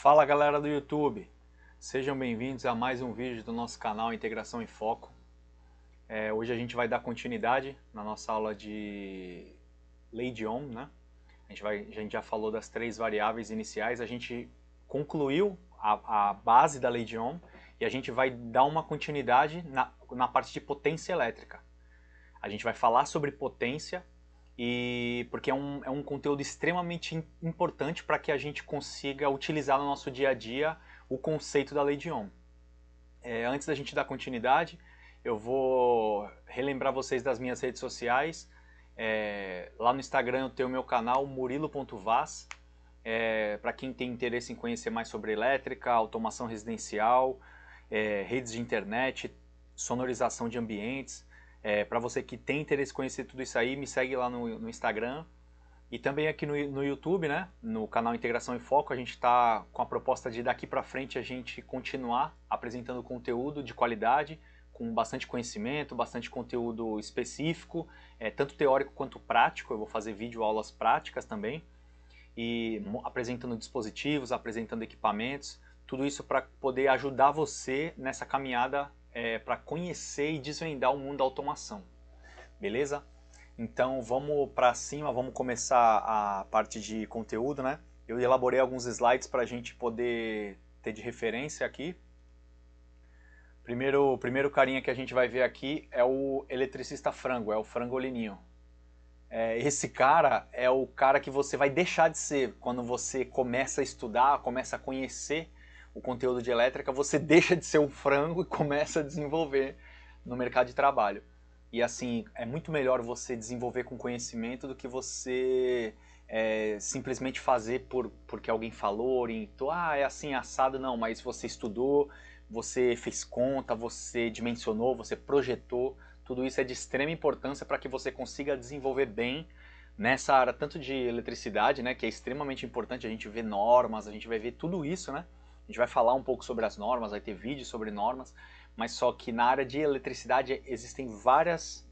Fala galera do YouTube, sejam bem-vindos a mais um vídeo do nosso canal Integração em Foco. Hoje a gente vai dar continuidade na nossa aula de Lei de Ohm, né? A gente já falou das três variáveis iniciais, a gente concluiu a base da Lei de Ohm e a gente vai dar uma continuidade na parte de potência elétrica. A gente vai falar sobre potência porque é um conteúdo extremamente importante para que a gente consiga utilizar no nosso dia a dia o conceito da Lei de Ohm. Antes da gente dar continuidade, eu vou relembrar vocês das minhas redes sociais. Lá no Instagram eu tenho o meu canal murilo.vaz, para quem tem interesse em conhecer mais sobre elétrica, automação residencial, redes de internet, sonorização de ambientes. Para você que tem interesse em conhecer tudo isso aí, me segue lá no Instagram e também aqui no YouTube, né? No canal Integração em Foco. A gente está com a proposta de daqui para frente a gente continuar apresentando conteúdo de qualidade, com bastante conhecimento, bastante conteúdo específico, tanto teórico quanto prático. Eu vou fazer vídeo aulas práticas também, e apresentando dispositivos, apresentando equipamentos, tudo isso para poder ajudar você nessa caminhada para conhecer e desvendar o mundo da automação, beleza? Então vamos para cima, vamos começar a parte de conteúdo, né? Eu elaborei alguns slides para a gente poder ter de referência aqui. Primeiro carinha que a gente vai ver aqui é o eletricista frango, é o frangolininho. Esse cara é o cara que você vai deixar de ser quando você começa a estudar, começa a conhecer o conteúdo de elétrica. Você deixa de ser um frango e começa a desenvolver no mercado de trabalho. E assim, é muito melhor você desenvolver com conhecimento do que você simplesmente fazer porque alguém falou, orientou, é assim, assado. Não, mas você estudou, você fez conta, você dimensionou, você projetou. Tudo isso é de extrema importância para que você consiga desenvolver bem nessa área, tanto de eletricidade, né, que é extremamente importante. A gente vê normas, a gente vai ver tudo isso, né? A gente vai falar um pouco sobre as normas, vai ter vídeos sobre normas, mas só que na área de eletricidade existem vários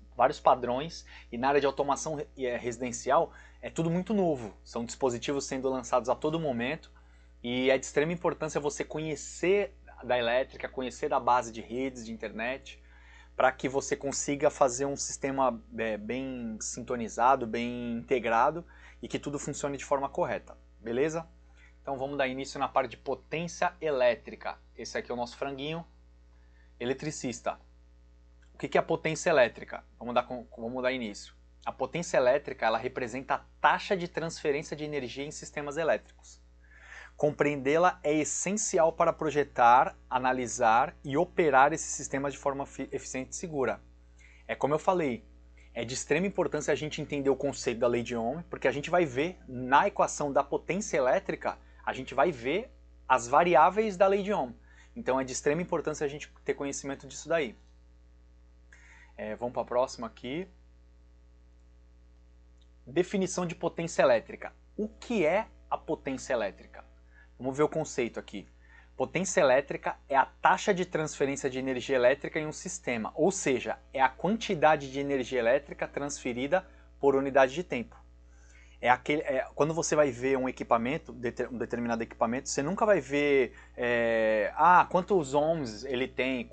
padrões, e na área de automação residencial é tudo muito novo. São dispositivos sendo lançados a todo momento, e é de extrema importância você conhecer da elétrica, conhecer da base de redes de internet, para que você consiga fazer um sistema bem sintonizado, bem integrado e que tudo funcione de forma correta, beleza? Então vamos dar início na parte de potência elétrica. Esse aqui é o nosso franguinho. Eletricista. O que é a potência elétrica? Vamos dar início. A potência elétrica, ela representa a taxa de transferência de energia em sistemas elétricos. Compreendê-la é essencial para projetar, analisar e operar esses sistemas de forma eficiente e segura. Como eu falei, é de extrema importância a gente entender o conceito da Lei de Ohm, porque a gente vai ver na equação da potência elétrica, a gente vai ver as variáveis da Lei de Ohm. Então é de extrema importância a gente ter conhecimento disso daí. Vamos para a próxima aqui. Definição de potência elétrica. O que é a potência elétrica? Vamos ver o conceito aqui. Potência elétrica é a taxa de transferência de energia elétrica em um sistema, ou seja, é a quantidade de energia elétrica transferida por unidade de tempo. Quando você vai ver um equipamento, um determinado equipamento, você nunca vai ver quantos ohms ele tem,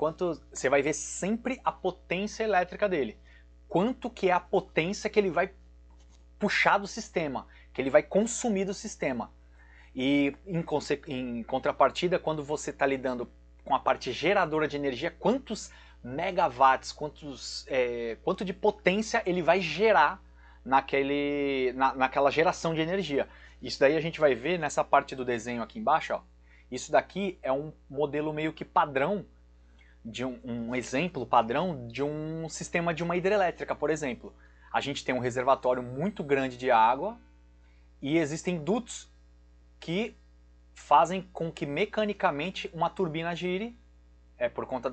você vai ver sempre a potência elétrica dele. Quanto que é a potência que ele vai puxar do sistema, que ele vai consumir do sistema. E em contrapartida, quando você está lidando com a parte geradora de energia, quantos megawatts, quanto de potência ele vai gerar naquela geração de energia. Isso daí a gente vai ver nessa parte do desenho aqui embaixo. Ó. Isso daqui é um modelo meio que padrão, de um exemplo padrão de um sistema de uma hidrelétrica, por exemplo. A gente tem um reservatório muito grande de água e existem dutos que fazem com que mecanicamente uma turbina gire, por conta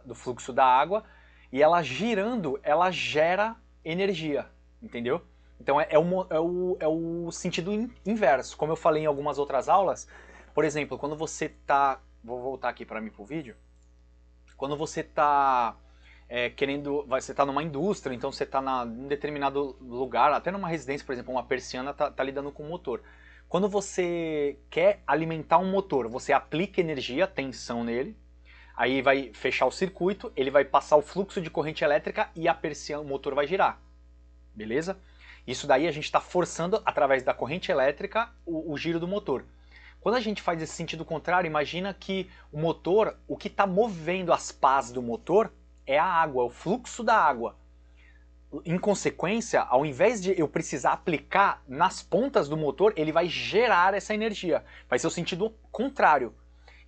do fluxo da água, e ela girando, ela gera energia, entendeu? Então é o sentido inverso. Como eu falei em algumas outras aulas, por exemplo, quando você está... Vou voltar aqui para mim para o vídeo. Quando você está você está numa indústria, então você está em um determinado lugar, até numa residência, por exemplo, uma persiana está lidando com motor. Quando você quer alimentar um motor, você aplica energia, tensão nele, aí vai fechar o circuito, ele vai passar o fluxo de corrente elétrica e a persiana, o motor vai girar, beleza? Isso daí a gente está forçando, através da corrente elétrica, o giro do motor. Quando a gente faz esse sentido contrário, imagina que o motor, o que está movendo as pás do motor é a água, o fluxo da água. Em consequência, ao invés de eu precisar aplicar nas pontas do motor, ele vai gerar essa energia. Vai ser o sentido contrário.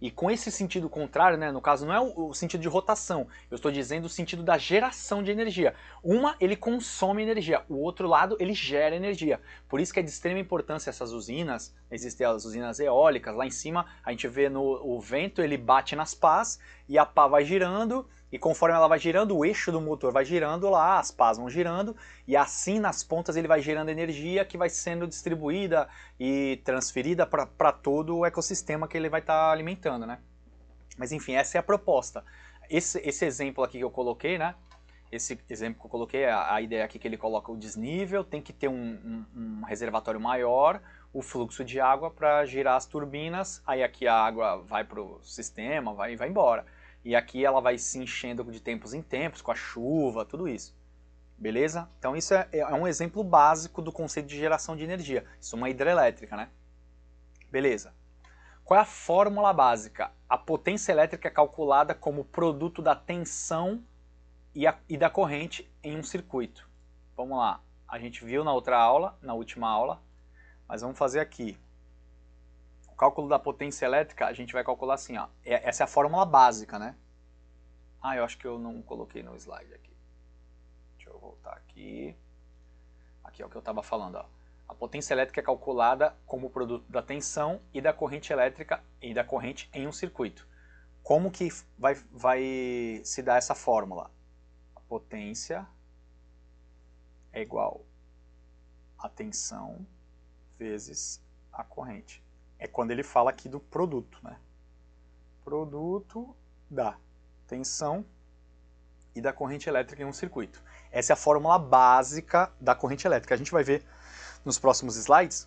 E com esse sentido contrário, né, no caso não é o sentido de rotação, eu estou dizendo o sentido da geração de energia. Uma, ele consome energia, o outro lado, ele gera energia. Por isso que é de extrema importância essas usinas, existem as usinas eólicas, lá em cima a gente vê o vento, ele bate nas pás e a pá vai girando, e conforme ela vai girando, o eixo do motor vai girando lá, as pás vão girando, e assim nas pontas ele vai gerando energia que vai sendo distribuída e transferida para todo o ecossistema que ele vai estar alimentando, né? Mas enfim, essa é a proposta. Esse exemplo aqui que eu coloquei, né? Esse exemplo que eu coloquei, a ideia aqui que ele coloca o desnível, tem que ter um reservatório maior, o fluxo de água para girar as turbinas, aí aqui a água vai para o sistema, vai embora. E aqui ela vai se enchendo de tempos em tempos, com a chuva, tudo isso. Beleza? Então isso é um exemplo básico do conceito de geração de energia. Isso é uma hidrelétrica, né? Beleza. Qual é a fórmula básica? A potência elétrica é calculada como produto da tensão e da corrente em um circuito. Vamos lá. A gente viu na outra aula, na última aula, mas vamos fazer aqui. O cálculo da potência elétrica, a gente vai calcular assim, ó. Essa é a fórmula básica, né? Ah, eu acho que eu não coloquei no slide aqui. Deixa eu voltar aqui. Aqui é o que eu estava falando, ó. A potência elétrica é calculada como produto da tensão e da corrente elétrica e da corrente em um circuito. Como que vai se dar essa fórmula? A potência é igual a tensão vezes a corrente. É quando ele fala aqui do produto, né? Produto da tensão e da corrente elétrica em um circuito. Essa é a fórmula básica da corrente elétrica. A gente vai ver nos próximos slides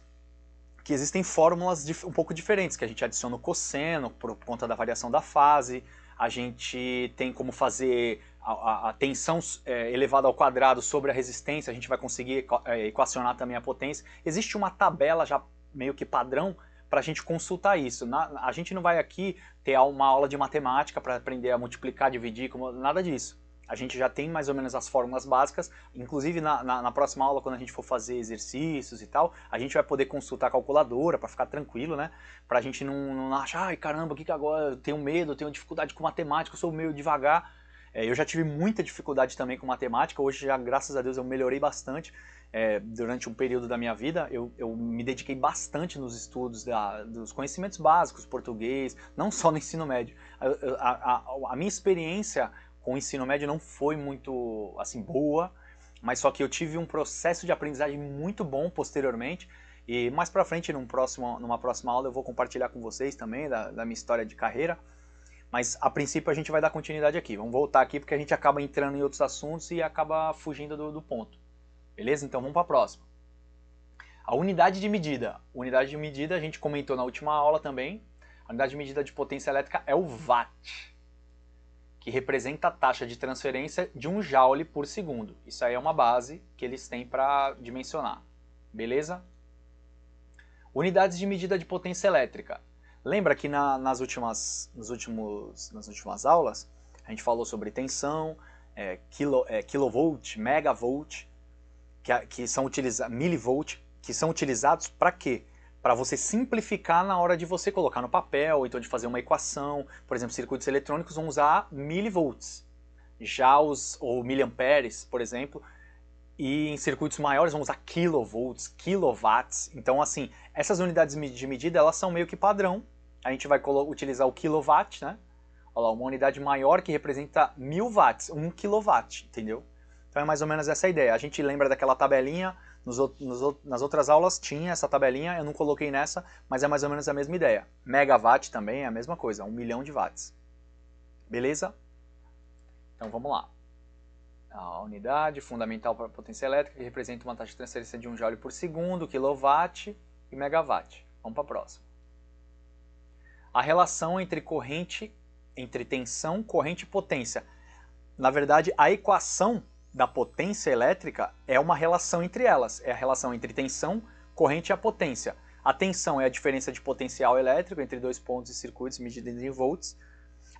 que existem fórmulas um pouco diferentes, que a gente adiciona o cosseno por conta da variação da fase, a gente tem como fazer a tensão elevada ao quadrado sobre a resistência, a gente vai conseguir equacionar também a potência. Existe uma tabela já meio que padrão para a gente consultar isso. A gente não vai aqui ter uma aula de matemática para aprender a multiplicar, dividir, nada disso. A gente já tem mais ou menos as fórmulas básicas, inclusive na próxima aula, quando a gente for fazer exercícios e tal, a gente vai poder consultar a calculadora para ficar tranquilo, né? Para a gente não achar, ai caramba, o que agora eu tenho medo, eu tenho dificuldade com matemática, eu sou meio devagar. Eu já tive muita dificuldade também com matemática, hoje já, graças a Deus, eu melhorei bastante. Durante um período da minha vida, eu me dediquei bastante nos estudos dos conhecimentos básicos, português, não só no ensino médio. A minha experiência com o ensino médio não foi muito assim boa, mas só que eu tive um processo de aprendizagem muito bom posteriormente, e mais pra frente, numa próxima aula, eu vou compartilhar com vocês também da minha história de carreira, mas a princípio a gente vai dar continuidade aqui. Vamos voltar aqui porque a gente acaba entrando em outros assuntos e acaba fugindo do ponto. Beleza? Então vamos para a próxima. A unidade de medida. Unidade de medida a gente comentou na última aula também. A unidade de medida de potência elétrica é o watt, que representa a taxa de transferência de 1 joule por segundo. Isso aí é uma base que eles têm para dimensionar. Beleza? Unidades de medida de potência elétrica. Lembra que nas últimas aulas a gente falou sobre tensão, kilovolt, megavolt, que são utilizados, milivolt, que são utilizados para quê? Para você simplificar na hora de você colocar no papel, ou então de fazer uma equação. Por exemplo, circuitos eletrônicos vão usar milivolts, ou miliamperes, por exemplo, e em circuitos maiores vão usar kilovolts, kilowatts. Então, assim, essas unidades de medida, elas são meio que padrão. A gente vai utilizar o kilowatt, né? Olha lá, uma unidade maior que representa 1000 watts, 1 kilowatt, entendeu? Então é mais ou menos essa a ideia. A gente lembra daquela tabelinha, nas outras aulas tinha essa tabelinha, eu não coloquei nessa, mas é mais ou menos a mesma ideia. Megawatt também é a mesma coisa, 1 milhão de watts. Beleza? Então vamos lá. A unidade fundamental para a potência elétrica, que representa uma taxa de transferência de 1 joule por segundo, quilowatt e megawatt. Vamos para a próxima. A relação entre tensão, corrente e potência. Na verdade, a equação da potência elétrica é uma relação entre elas. É a relação entre tensão, corrente e a potência. A tensão é a diferença de potencial elétrico entre dois pontos e circuitos medidos em volts.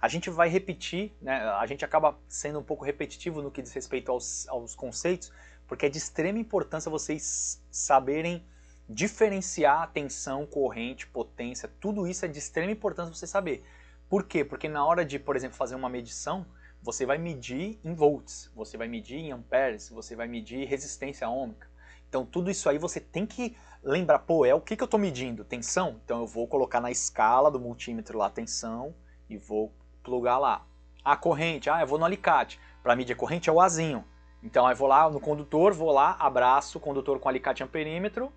A gente vai repetir, né, a gente acaba sendo um pouco repetitivo no que diz respeito aos conceitos, porque é de extrema importância vocês saberem diferenciar tensão, corrente, potência, tudo isso é de extrema importância você saber. Por quê? Porque na hora de, por exemplo, fazer uma medição, você vai medir em volts, você vai medir em amperes, você vai medir resistência ôhmica. Então tudo isso aí você tem que lembrar, pô, o que eu estou medindo? Tensão? Então eu vou colocar na escala do multímetro lá a tensão e vou plugar lá. A corrente, eu vou no alicate. Para medir a corrente é o Azinho. Então eu vou lá no condutor, vou lá, abraço o condutor com alicate amperímetro.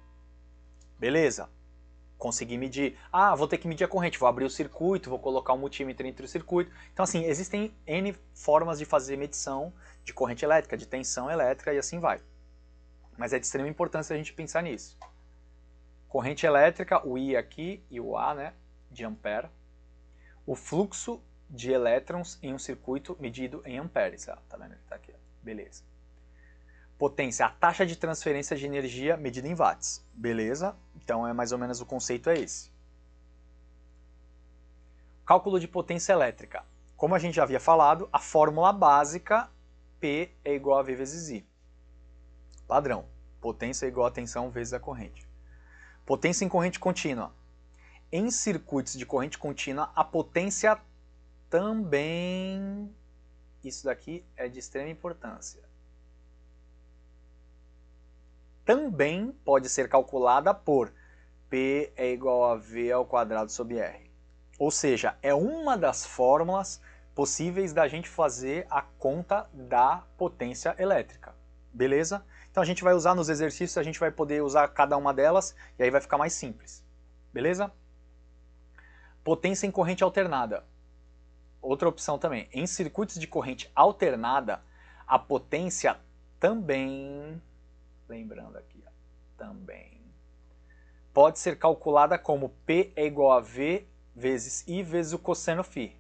Beleza. Consegui medir. Vou ter que medir a corrente. Vou abrir o circuito, vou colocar um multímetro entre o circuito. Então assim, existem N formas de fazer medição de corrente elétrica, de tensão elétrica e assim vai. Mas é de extrema importância a gente pensar nisso. Corrente elétrica, o I aqui e o A, né, de ampere. O fluxo de elétrons em um circuito medido em amperes. Tá vendo? Tá aqui. Beleza. Potência, a taxa de transferência de energia medida em watts. Beleza? Então é mais ou menos o conceito é esse. Cálculo de potência elétrica. Como a gente já havia falado, a fórmula básica P é igual a V vezes I. Padrão. Potência é igual a tensão vezes a corrente. Potência em corrente contínua. Em circuitos de corrente contínua, a potência também... Isso daqui é de extrema importância. Também pode ser calculada por P é igual a V ao quadrado sobre R. Ou seja, é uma das fórmulas possíveis da gente fazer a conta da potência elétrica. Beleza? Então a gente vai usar nos exercícios, a gente vai poder usar cada uma delas e aí vai ficar mais simples. Beleza? Potência em corrente alternada. Outra opção também. Em circuitos de corrente alternada, a potência também, lembrando aqui, também, pode ser calculada como P é igual a V vezes I vezes o cosseno φ.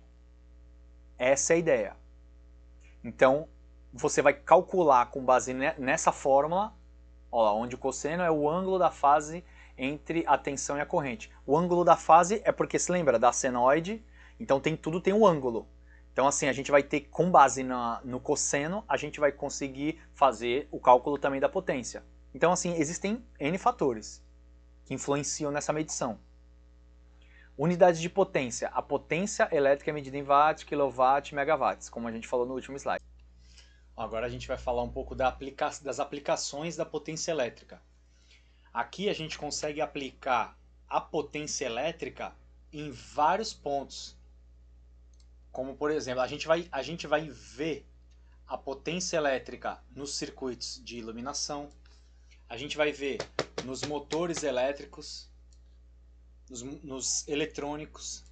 Essa é a ideia. Então, você vai calcular com base nessa fórmula, ó, onde o cosseno é o ângulo da fase entre a tensão e a corrente. O ângulo da fase é porque, se lembra, da senoide, então tudo tem um ângulo. Então assim, a gente vai ter, com base no cosseno, a gente vai conseguir fazer o cálculo também da potência. Então assim, existem N fatores que influenciam nessa medição. Unidades de potência. A potência elétrica é medida em watts, quilowatt, megawatts, como a gente falou no último slide. Agora a gente vai falar um pouco das aplicações da potência elétrica. Aqui a gente consegue aplicar a potência elétrica em vários pontos. Como, por exemplo, a gente vai ver a potência elétrica nos circuitos de iluminação, a gente vai ver nos motores elétricos, nos eletrônicos,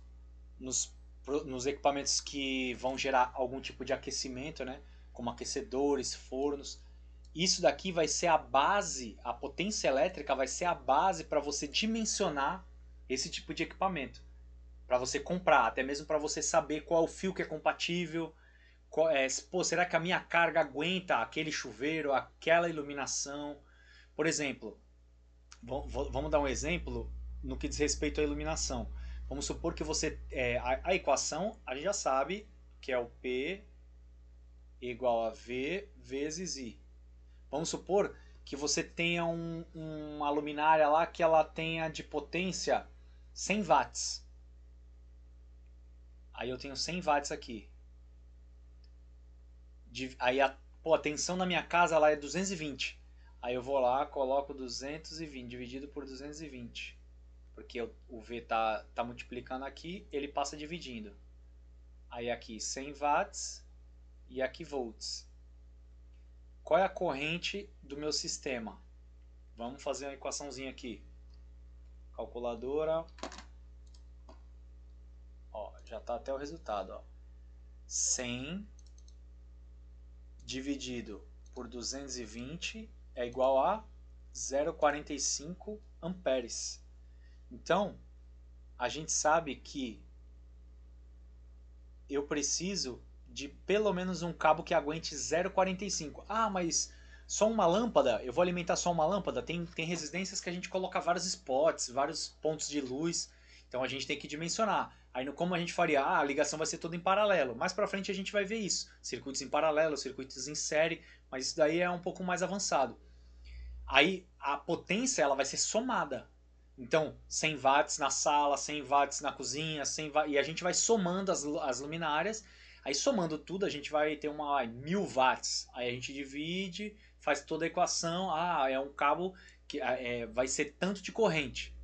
nos equipamentos que vão gerar algum tipo de aquecimento, né? Como aquecedores, fornos. Isso daqui vai ser a base, a potência elétrica vai ser a base para você dimensionar esse tipo de equipamento. Para você comprar, até mesmo para você saber qual é o fio que é compatível. Será que a minha carga aguenta aquele chuveiro, aquela iluminação? Por exemplo, vamos dar um exemplo no que diz respeito à iluminação. Vamos supor que você... a equação, a gente já sabe que é o P igual a V vezes I. Vamos supor que você tenha uma luminária lá que ela tenha de potência 100 watts. Aí eu tenho 100 watts aqui. Aí a tensão na minha casa lá é 220. Aí eu vou lá, coloco 220 dividido por 220. Porque o V tá multiplicando aqui, ele passa dividindo. Aí aqui 100 watts e aqui volts. Qual é a corrente do meu sistema? Vamos fazer uma equaçãozinha aqui. Calculadora. Ó, já está até o resultado. Ó. 100 dividido por 220 é igual a 0,45 amperes. Então, a gente sabe que eu preciso de pelo menos um cabo que aguente 0,45. Ah, mas só uma lâmpada? Eu vou alimentar só uma lâmpada? Tem resistências que a gente coloca vários spots, vários pontos de luz. Então a gente tem que dimensionar. Aí como a gente faria? Ah, a ligação vai ser toda em paralelo. Mais pra frente a gente vai ver isso. Circuitos em paralelo, circuitos em série, mas isso daí é um pouco mais avançado. Aí a potência ela vai ser somada. Então, 100 watts na sala, 100 watts na cozinha, 100 watts, e a gente vai somando as luminárias. Aí somando tudo, a gente vai ter uma 1000 watts. Aí a gente divide, faz toda a equação. Ah, é um cabo que vai ser tanto de corrente.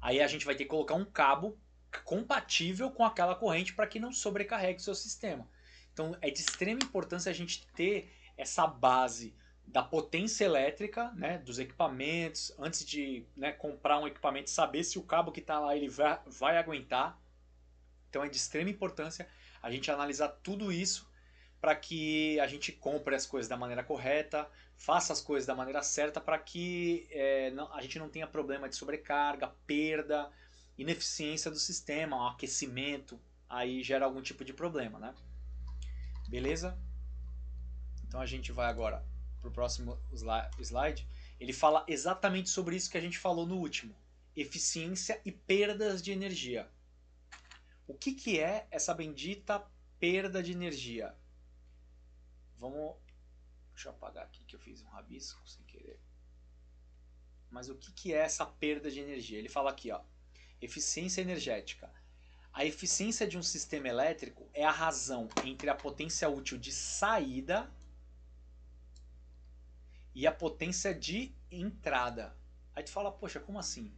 Aí a gente vai ter que colocar um cabo compatível com aquela corrente para que não sobrecarregue o seu sistema. Então é de extrema importância a gente ter essa base da potência elétrica, né, dos equipamentos, antes de, né, comprar um equipamento, saber se o cabo que está lá ele vai aguentar. Então é de extrema importância a gente analisar tudo isso para que a gente compre as coisas da maneira correta, faça as coisas da maneira certa para que a gente não tenha problema de sobrecarga, perda, ineficiência do sistema, um aquecimento, aí gera algum tipo de problema, né? Beleza? Então a gente vai agora para o próximo slide. Ele fala exatamente sobre isso que a gente falou no último: eficiência e perdas de energia. O que é essa bendita perda de energia? Vamos. Deixa eu apagar aqui que eu fiz um rabisco sem querer. Mas o que é essa perda de energia? Ele fala aqui, ó, eficiência energética. A eficiência de um sistema elétrico é a razão entre a potência útil de saída e a potência de entrada. Aí tu fala, poxa, como assim?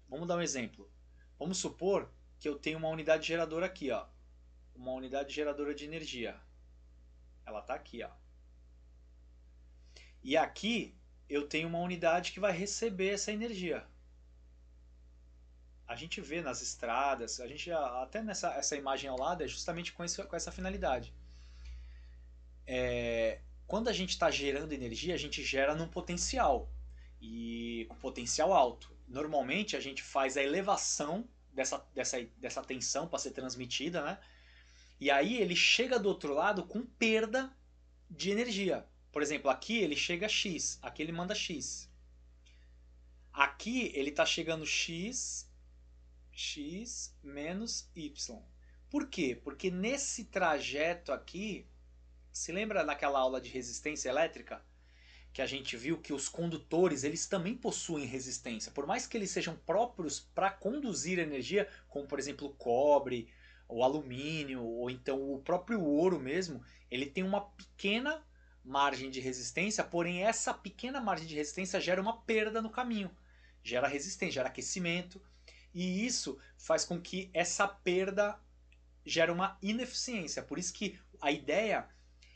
Vamos dar um exemplo. Vamos supor que eu tenho uma unidade geradora aqui, ó, uma unidade geradora de energia. Ela está aqui, ó. E aqui eu tenho uma unidade que vai receber essa energia. A gente vê nas estradas, a gente até essa imagem ao lado é justamente com essa finalidade. Quando a gente está gerando energia, a gente gera num potencial e com potencial alto. Normalmente a gente faz a elevação dessa tensão para ser transmitida, né? E aí ele chega do outro lado com perda de energia. Por exemplo, aqui ele chega a X, aqui ele manda X. Aqui ele está chegando X menos Y. Por quê? Porque nesse trajeto aqui, se lembra daquela aula de resistência elétrica? Que a gente viu que os condutores eles também possuem resistência. Por mais que eles sejam próprios para conduzir energia, como por exemplo o cobre, o alumínio, ou então o próprio ouro mesmo, ele tem uma pequena margem de resistência, porém essa pequena margem de resistência gera uma perda no caminho. Gera resistência, gera aquecimento, e isso faz com que essa perda gere uma ineficiência. Por isso que a ideia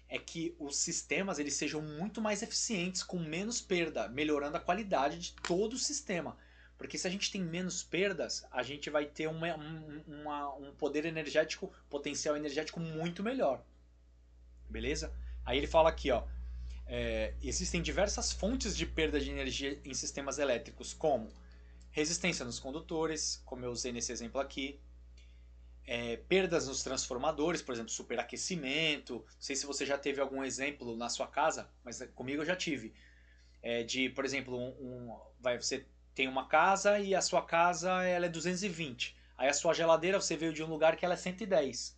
é que os sistemas eles sejam muito mais eficientes, com menos perda, melhorando a qualidade de todo o sistema. Porque se a gente tem menos perdas, a gente vai ter um poder energético, potencial energético muito melhor. Beleza? Aí ele fala aqui, ó, existem diversas fontes de perda de energia em sistemas elétricos, como resistência nos condutores, como eu usei nesse exemplo aqui, perdas nos transformadores, por exemplo, superaquecimento. Não sei se você já teve algum exemplo na sua casa, mas comigo eu já tive. Por exemplo, você tem uma casa e a sua casa ela é 220. Aí a sua geladeira você veio de um lugar que ela é 110.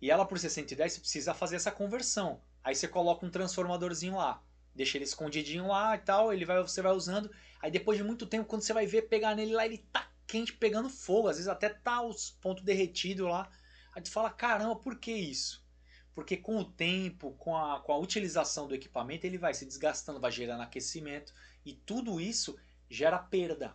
E ela por ser 110 você precisa fazer essa conversão. Aí você coloca um transformadorzinho lá, deixa ele escondidinho lá e tal, você vai usando. Aí depois de muito tempo, quando você vai ver pegar nele lá, ele tá quente, pegando fogo, às vezes até tá os pontos derretidos lá. Aí tu fala, caramba, por que isso? Porque com o tempo, com a utilização do equipamento, ele vai se desgastando, vai gerando aquecimento, e tudo isso gera perda.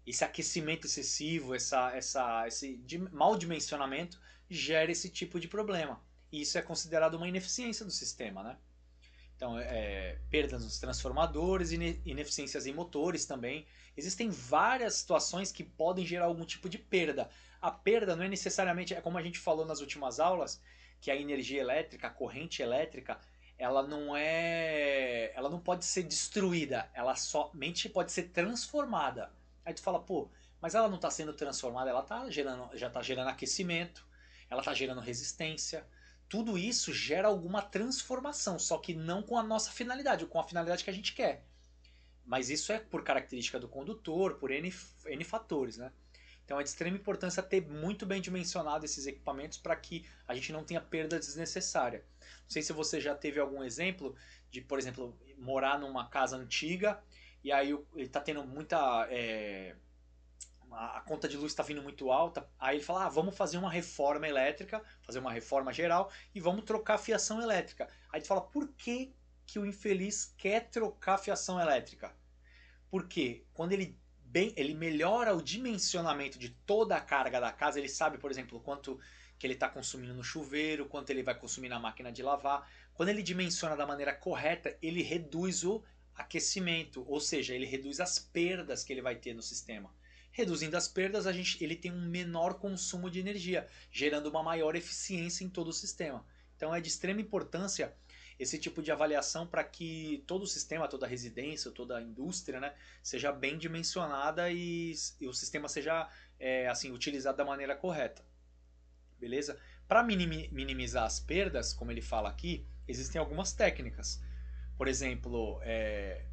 Esse aquecimento excessivo, esse mau dimensionamento gera esse tipo de problema. E isso é considerado uma ineficiência do sistema, né? Então, perdas nos transformadores, ineficiências em motores também. Existem várias situações que podem gerar algum tipo de perda. A perda não é necessariamente, é como a gente falou nas últimas aulas, que a energia elétrica, a corrente elétrica, ela não pode ser destruída, ela somente pode ser transformada. Aí tu fala, pô, mas ela não está sendo transformada, ela já está gerando aquecimento, ela está gerando resistência. Tudo isso gera alguma transformação, só que não com a nossa finalidade, ou com a finalidade que a gente quer. Mas isso é por característica do condutor, por N fatores, né? Então é de extrema importância ter muito bem dimensionado esses equipamentos para que a gente não tenha perda desnecessária. Não sei se você já teve algum exemplo de, por exemplo, morar numa casa antiga e aí ele está tendo muita. A conta de luz está vindo muito alta, aí ele fala, vamos fazer uma reforma elétrica, fazer uma reforma geral e vamos trocar a fiação elétrica. Aí tu fala, por que, que o infeliz quer trocar a fiação elétrica? Porque quando ele melhora o dimensionamento de toda a carga da casa, ele sabe, por exemplo, quanto que ele está consumindo no chuveiro, quanto ele vai consumir na máquina de lavar. Quando ele dimensiona da maneira correta, ele reduz o aquecimento, ou seja, ele reduz as perdas que ele vai ter no sistema. Reduzindo as perdas, ele tem um menor consumo de energia, gerando uma maior eficiência em todo o sistema. Então é de extrema importância esse tipo de avaliação para que todo o sistema, toda a residência, toda a indústria, né, seja bem dimensionada e o sistema seja assim utilizado da maneira correta. Beleza? Para minimizar as perdas, como ele fala aqui, existem algumas técnicas. Por exemplo,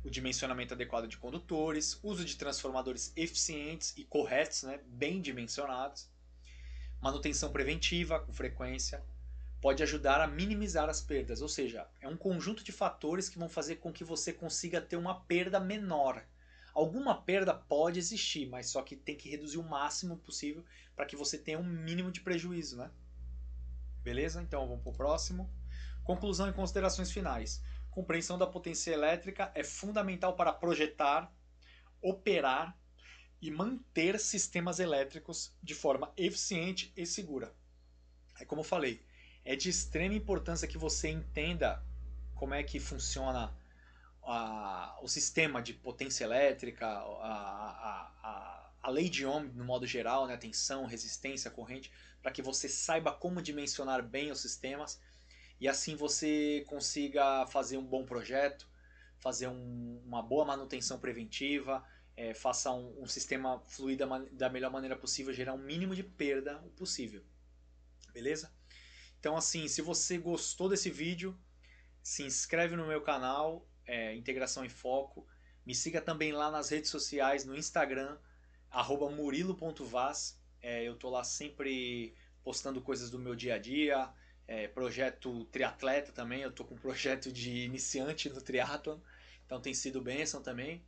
o dimensionamento adequado de condutores, uso de transformadores eficientes e corretos, né, bem dimensionados, manutenção preventiva com frequência, pode ajudar a minimizar as perdas, ou seja, é um conjunto de fatores que vão fazer com que você consiga ter uma perda menor. Alguma perda pode existir, mas só que tem que reduzir o máximo possível para que você tenha um mínimo de prejuízo, né? Beleza? Então vamos para o próximo. Conclusão e considerações finais. Compreensão da potência elétrica é fundamental para projetar, operar e manter sistemas elétricos de forma eficiente e segura. É como eu falei, é de extrema importância que você entenda como é que funciona o sistema de potência elétrica, a lei de Ohm no modo geral, né, tensão, resistência, corrente, para que você saiba como dimensionar bem os sistemas e assim você consiga fazer um bom projeto, fazer uma boa manutenção preventiva, faça um sistema fluir da melhor maneira possível, gerar um mínimo de perda possível. Beleza? Então, assim, se você gostou desse vídeo, se inscreve no meu canal, Integração em Foco. Me siga também lá nas redes sociais, no Instagram, @murilo.vaz. Eu tô lá sempre postando coisas do meu dia a dia, projeto triatleta também. Eu tô com um projeto de iniciante no triatlon, então tem sido bênção também.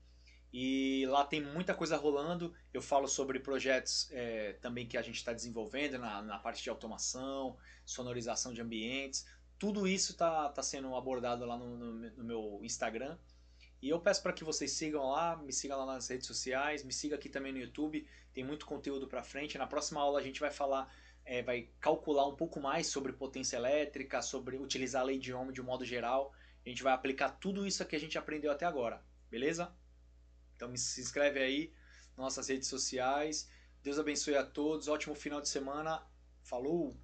E lá tem muita coisa rolando. Eu falo sobre projetos também que a gente está desenvolvendo na parte de automação, sonorização de ambientes. Tudo isso tá sendo abordado lá no meu Instagram. E eu peço para que vocês sigam lá, me sigam lá nas redes sociais, me siga aqui também no YouTube. Tem muito conteúdo para frente. Na próxima aula a gente vai falar, vai calcular um pouco mais sobre potência elétrica, sobre utilizar a lei de Ohm de um modo geral. A gente vai aplicar tudo isso que a gente aprendeu até agora. Beleza? Então se inscreve aí nas nossas redes sociais. Deus abençoe a todos. Ótimo final de semana. Falou!